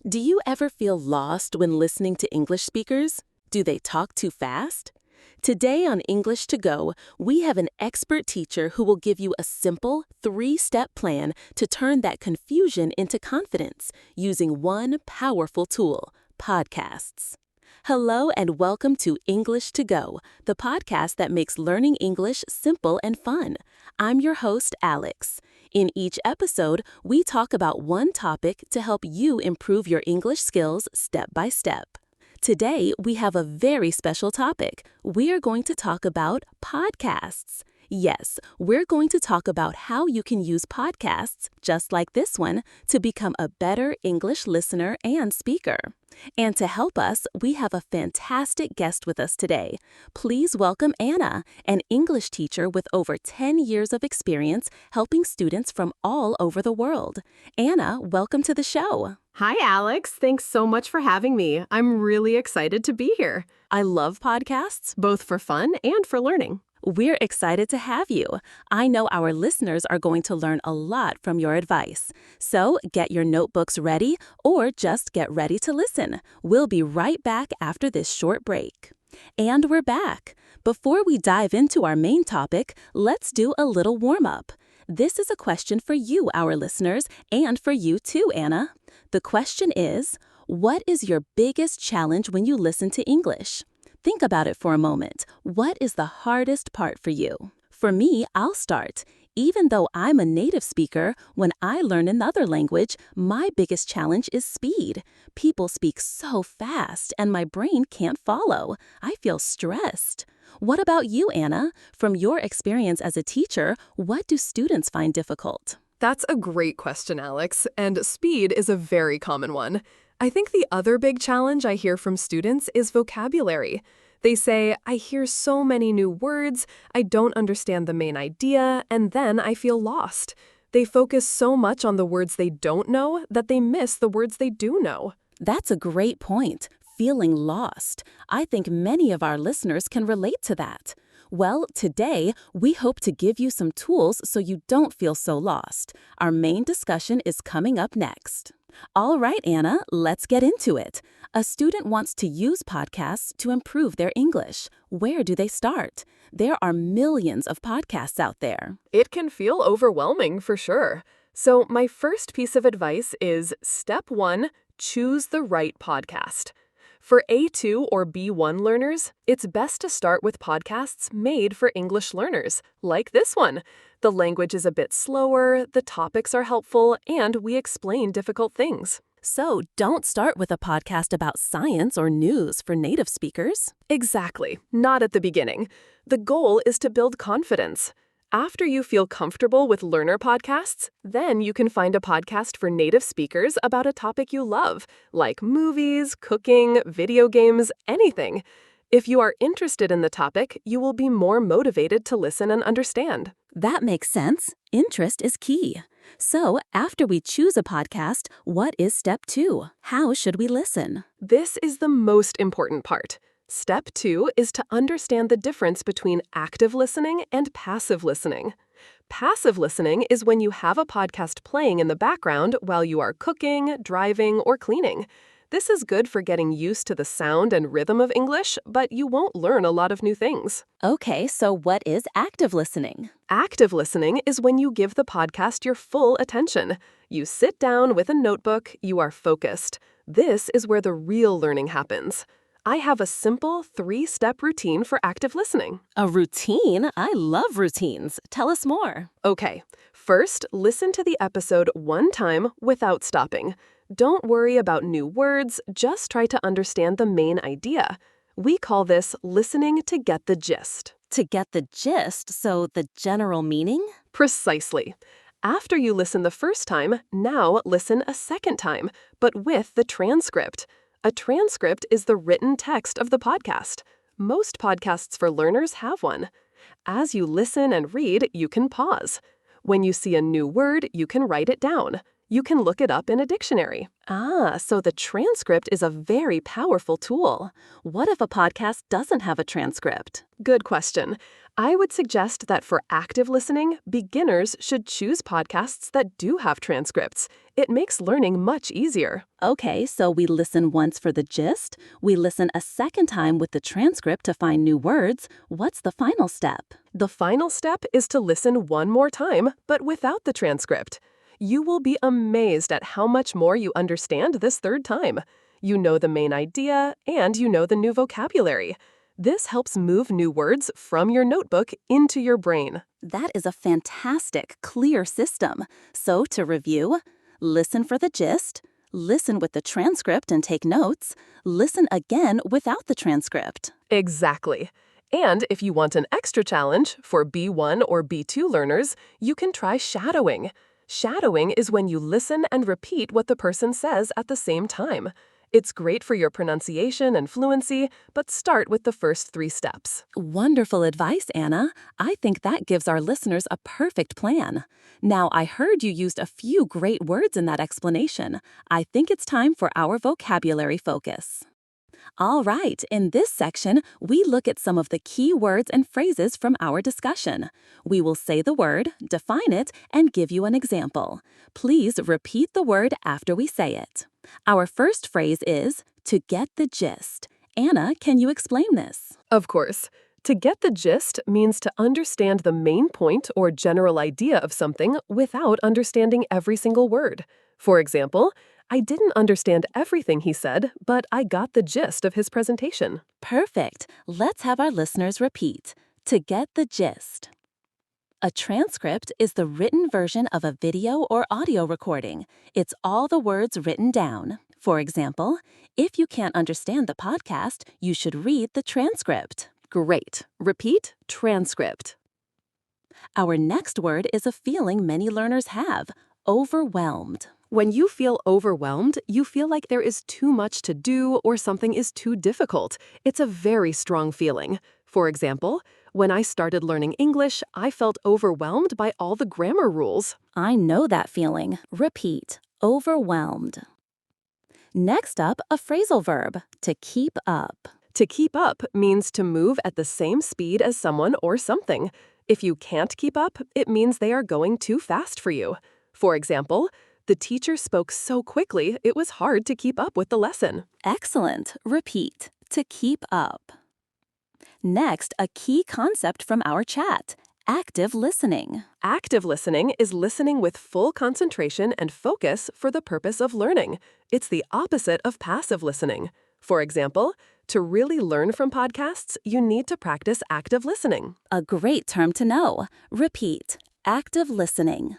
Do you ever feel lost when listening to English speakers? Do they talk too fast? Today on English to Go, we have an expert teacher who will give you a simple 3-step plan to turn that confusion into confidence using one powerful tool, podcasts. Hello and welcome to English to Go, the podcast that makes learning English simple and fun. I'm your host, Alex. In each episode, we talk about one topic to help you improve your English skills step by step. Today, we have a very special topic. We are going to talk about podcasts. Yes, we're going to talk about how you can use podcasts, just like this one, to become a better English listener and speaker. And to help us, we have a fantastic guest with us today. Please welcome Anna, an English teacher with over 10 years of experience helping students from all over the world. Anna, welcome to the show. Hi, Alex. Thanks so much for having me. I'm really excited to be here. I love podcasts, Both for fun and for learning. We're excited to have you. I know our listeners are going to learn a lot from your advice. So get your notebooks ready or just get ready to listen. We'll be right back after this short break. And we're back. Before we dive into our main topic, let's do a little warm-up. This is a question for you, our listeners, and for you too, Anna. The question is, what is your biggest challenge when you listen to English? Think about it for a moment. What is the hardest part for you? For me, I'll start. Even though I'm a native speaker, when I learn another language, my biggest challenge is speed. People speak so fast, and my brain can't follow. I feel stressed. What about you, Anna? From your experience as a teacher, what do students find difficult? That's a great question, Alex, and speed is a very common one. I think the other big challenge I hear from students is vocabulary. They say, I hear so many new words, I don't understand the main idea, and then I feel lost. They focus so much on the words they don't know that they miss the words they do know. That's a great point. Feeling lost. I think many of our listeners can relate to that. Well, today, we hope to give you some tools so you don't feel so lost. Our main discussion is coming up next. All right, Anna, let's get into it. A student wants to use podcasts to improve their English. Where do they start? There are millions of podcasts out there. It can feel overwhelming for sure. So my first piece of advice is step 1, choose the right podcast. For A2 or B1 learners, it's best to start with podcasts made for English learners, like this one. The language is a bit slower, the topics are helpful, and we explain difficult things. So don't start with a podcast about science or news for native speakers. Exactly, not at the beginning. The goal is to build confidence. After you feel comfortable with learner podcasts, then you can find a podcast for native speakers about a topic you love, like movies, cooking, video games, anything. If you are interested in the topic, you will be more motivated to listen and understand. That makes sense. Interest is key. So, after we choose a podcast, what is step 2? How should we listen? This is the most important part. Step 2 is to understand the difference between active listening and passive listening. Passive listening is when you have a podcast playing in the background while you are cooking, driving, or cleaning. This is good for getting used to the sound and rhythm of English, but you won't learn a lot of new things. Okay, so what is active listening? Active listening is when you give the podcast your full attention. You sit down with a notebook, you are focused. This is where the real learning happens. I have a simple 3-step routine for active listening. A routine? I love routines. Tell us more. Okay, first, listen to the episode one time without stopping. Don't worry about new words, just try to understand the main idea. We call this listening to get the gist. To get the gist, so the general meaning? Precisely. After you listen the first time, now listen a second time, but with the transcript. A transcript is the written text of the podcast. Most podcasts for learners have one. As you listen and read, you can pause. When you see a new word, you can write it down. You can look it up in a dictionary. So the transcript is a very powerful tool. What if a podcast doesn't have a transcript? Good question. I would suggest that for active listening, beginners should choose podcasts that do have transcripts. It makes learning much easier. Okay, so we listen once for the gist. We listen a second time with the transcript to find new words. What's the final step? The final step is to listen one more time, but without the transcript. You will be amazed at how much more you understand this third time. You know the main idea, and you know the new vocabulary. This helps move new words from your notebook into your brain. That is a fantastic, clear system. So to review, listen for the gist, listen with the transcript and take notes, listen again without the transcript. Exactly. And if you want an extra challenge for B1 or B2 learners, you can try shadowing. Shadowing is when you listen and repeat what the person says at the same time. It's great for your pronunciation and fluency, but start with the first 3 steps. Wonderful advice, Anna. I think that gives our listeners a perfect plan. Now, I heard you used a few great words in that explanation. I think it's time for our vocabulary focus. All right, in this section, we look at some of the key words and phrases from our discussion. We will say the word, define it, and give you an example. Please repeat the word after we say it. Our first phrase is, to get the gist. Anna, can you explain this? Of course. To get the gist means to understand the main point or general idea of something without understanding every single word. For example, I didn't understand everything he said, but I got the gist of his presentation. Perfect. Let's have our listeners repeat. To get the gist. A transcript is the written version of a video or audio recording. It's all the words written down. For example, if you can't understand the podcast, you should read the transcript. Great. Repeat, transcript. Our next word is a feeling many learners have, overwhelmed. When you feel overwhelmed, you feel like there is too much to do or something is too difficult. It's a very strong feeling. For example, when I started learning English, I felt overwhelmed by all the grammar rules. I know that feeling. Repeat, overwhelmed. Next up, a phrasal verb, to keep up. To keep up means to move at the same speed as someone or something. If you can't keep up, it means they are going too fast for you. For example, the teacher spoke so quickly, it was hard to keep up with the lesson. Excellent. Repeat, to keep up. Next, a key concept from our chat, active listening. Active listening is listening with full concentration and focus for the purpose of learning. It's the opposite of passive listening. For example, to really learn from podcasts, you need to practice active listening. A great term to know. Repeat, active listening.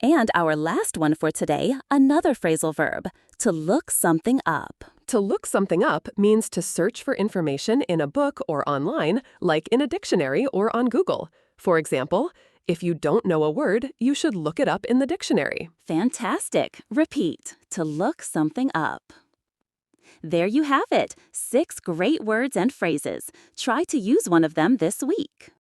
And our last one for today, another phrasal verb, to look something up. To look something up means to search for information in a book or online, like in a dictionary or on Google. For example, if you don't know a word, you should look it up in the dictionary. Fantastic. Repeat, to look something up. There you have it, 6 great words and phrases. Try to use one of them this week.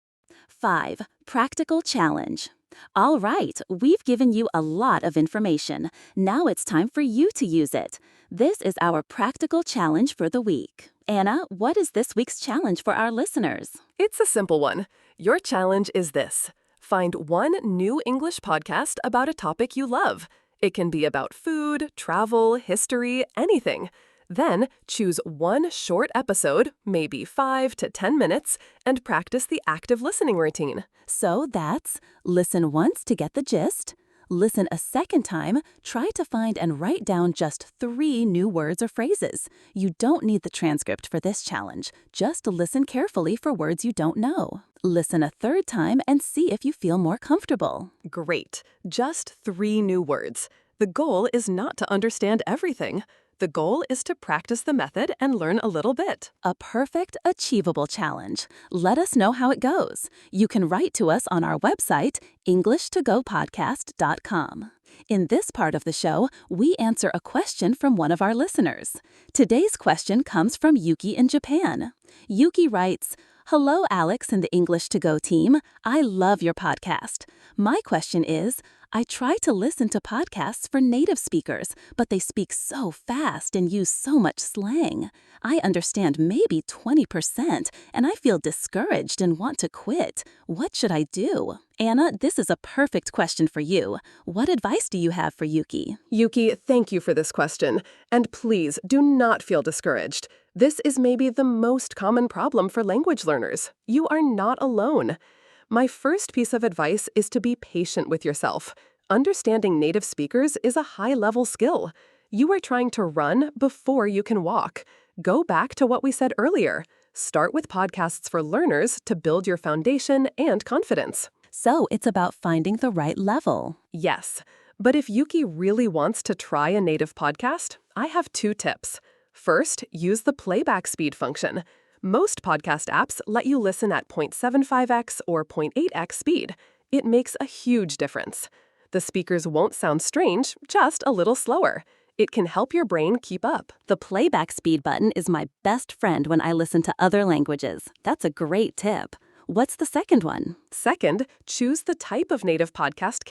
5. Practical challenge. All right, we've given you a lot of information. Now it's time for you to use it. This is our practical challenge for the week. Anna, what is this week's challenge for our listeners? It's a simple one. Your challenge is this. Find one new English podcast about a topic you love. It can be about food, travel, history, anything. Then choose one short episode, maybe 5 to 10 minutes, and practice the active listening routine. So that's listen once to get the gist, listen a second time, try to find and write down just 3 new words or phrases. You don't need the transcript for this challenge. Just listen carefully for words you don't know. Listen a third time and see if you feel more comfortable. Great. Just 3 new words. The goal is not to understand everything. The goal is to practice the method and learn a little bit. A perfect, achievable challenge. Let us know how it goes. You can write to us on our website, englishtogopodcast.com. In this part of the show, we answer a question from one of our listeners. Today's question comes from Yuki in Japan. Yuki writes, "Hello, Alex and the English to Go team. I love your podcast. My question is, I try to listen to podcasts for native speakers, but they speak so fast and use so much slang. I understand maybe 20%, and I feel discouraged and want to quit. What should I do? Anna, this is a perfect question for you. What advice do you have for Yuki? Yuki, thank you for this question. And please do not feel discouraged. This is maybe the most common problem for language learners. You are not alone. My first piece of advice is to be patient with yourself. Understanding native speakers is a high-level skill. You are trying to run before you can walk. Go back to what we said earlier. Start with podcasts for learners to build your foundation and confidence. So it's about finding the right level. Yes, but if Yuki really wants to try a native podcast, I have 2 tips. First, use the playback speed function. Most podcast apps let you listen at 0.75x or 0.8x speed. It makes a huge difference. The speakers won't sound strange, just a little slower. It can help your brain keep up. The playback speed button is my best friend when I listen to other languages. That's a great tip. What's the second one? Second, choose the type of native podcast